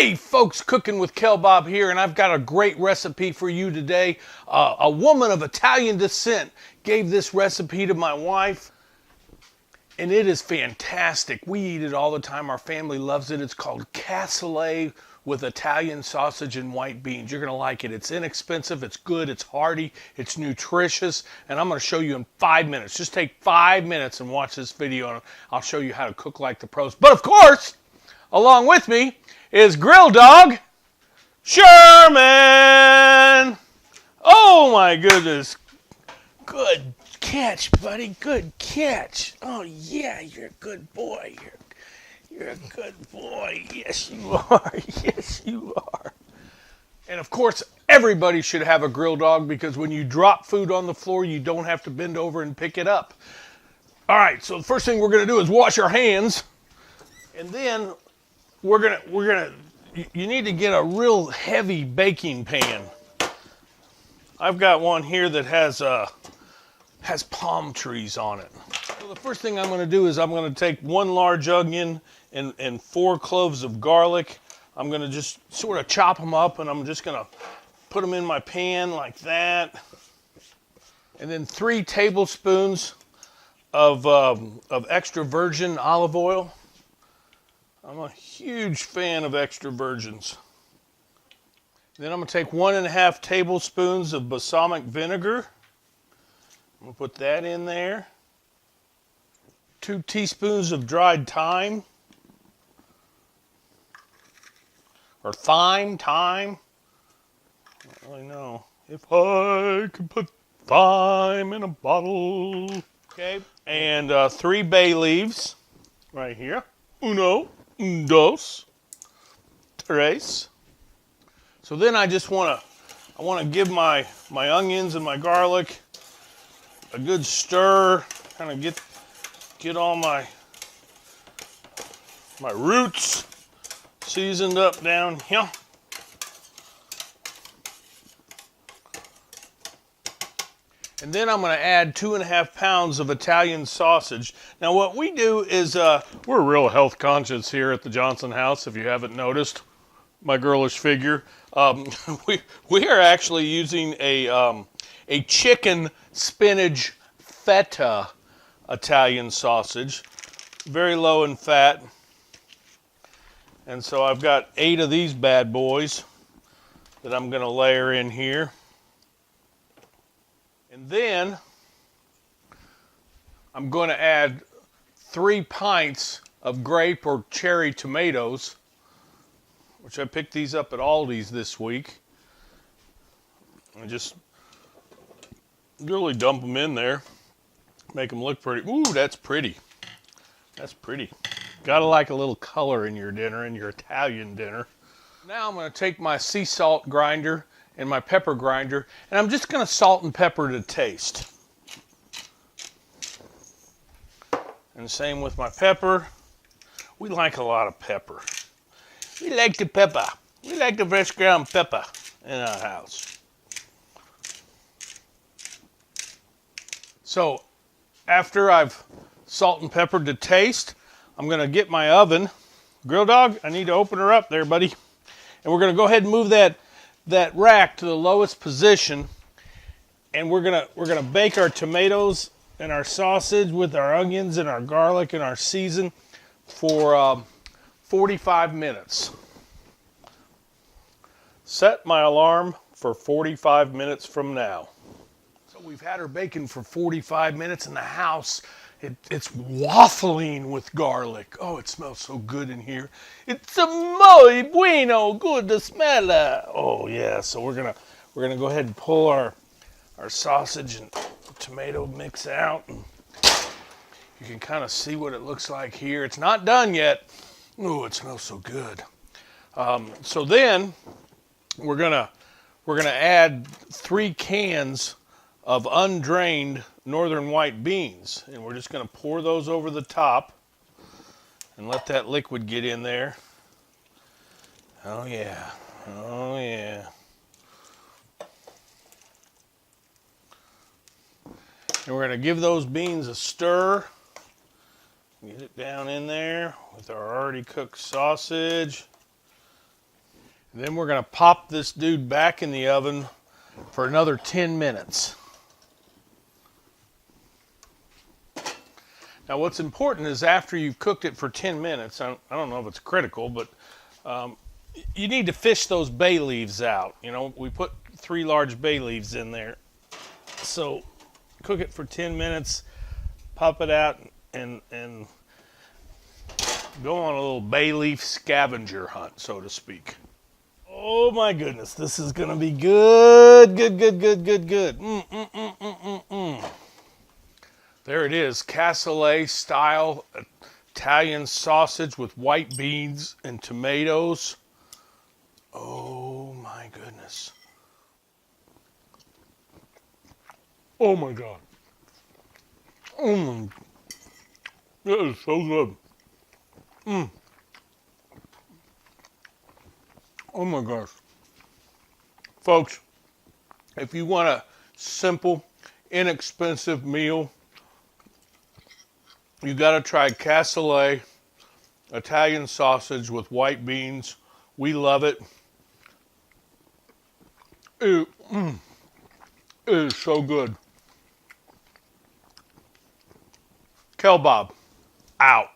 Hey folks, Cooking with Kelbob here, and I've got a great recipe for you today. A woman of Italian descent gave this recipe to my wife, and it is fantastic. We eat it all the time. Our family loves it. It's called cassoulet with Italian sausage and white beans. You're going to like it. It's inexpensive, it's good, it's hearty, it's nutritious, and I'm going to show you in 5 minutes. Just take 5 minutes and watch this video, and I'll show you how to cook like the pros. But of course, along with me is grill dog Sherman. Oh my goodness. Good catch, buddy. Good catch. Oh yeah, you're a good boy. You're a good boy. Yes, you are. Yes, you are. And of course, everybody should have a grill dog because when you drop food on the floor, you don't have to bend over and pick it up. All right, so the first thing we're going to do is wash our hands, and then you need to get a real heavy baking pan. I've got one here that has palm trees on it. So the first thing I'm going to do is I'm going to take 1 large onion and 4 cloves of garlic. I'm going to just sort of chop them up, and I'm just going to put them in my pan like that. And then 3 tablespoons of extra virgin olive oil. I'm a huge fan of extra virgins. Then I'm going to take 1.5 tablespoons of balsamic vinegar. I'm going to put that in there. 2 teaspoons of dried thyme. Or thyme. I don't really know. If I could put thyme in a bottle. Okay. And 3 bay leaves right here. Uno. Dos, tres. So then I want to give my onions and my garlic a good stir, kind of get all my roots seasoned up down here. And then I'm going to add 2.5 pounds of Italian sausage. Now what we do is, we're real health conscious here at the Johnson house, if you haven't noticed my girlish figure. We are actually using a chicken spinach feta Italian sausage. Very low in fat. And so I've got 8 of these bad boys that I'm going to layer in here. And then I'm going to add 3 pints of grape or cherry tomatoes, which I picked these up at Aldi's this week. I just really dump them in there, make them look pretty. Ooh, that's pretty. That's pretty. Gotta like a little color in your dinner, in your Italian dinner. Now I'm going to take my sea salt grinder and my pepper grinder, and I'm just going to salt and pepper to taste. And same with my pepper. We like a lot of pepper. We like the pepper. We like the fresh ground pepper in our house. So after I've salt and peppered to taste, I'm going to get my oven. Grill dog, I need to open her up there, buddy. And we're going to go ahead and move that rack to the lowest position, and we're gonna bake our tomatoes and our sausage with our onions and our garlic and our season for 45 minutes. Set my alarm for 45 minutes from now. So we've had her baking for 45 minutes in the house. It's waffling with garlic. Oh, it smells so good in here. It's a muy bueno, good to smell. Oh yeah, so we're gonna go ahead and pull our sausage and tomato mix out. And you can kind of see what it looks like here. It's not done yet. Oh, it smells so good. So then we're gonna add 3 cans of undrained northern white beans, and we're just going to pour those over the top and let that liquid get in there. Oh yeah, oh yeah. And we're going to give those beans a stir. Get it down in there with our already cooked sausage. And then we're going to pop this dude back in the oven for another 10 minutes. Now what's important is after you've cooked it for 10 minutes, I don't know if it's critical, but you need to fish those bay leaves out. You know, we put 3 large bay leaves in there. So cook it for 10 minutes, pop it out, and go on a little bay leaf scavenger hunt, so to speak. Oh my goodness, this is gonna be good, good, good, good, good, good. There it is, Cassoulet style Italian sausage with white beans and tomatoes. Oh my goodness. Oh my God. That is so good. Oh my gosh. Folks, if you want a simple, inexpensive meal, you got to try Cassoulet Italian sausage with white beans. We love it. It is so good. Kelbob, out.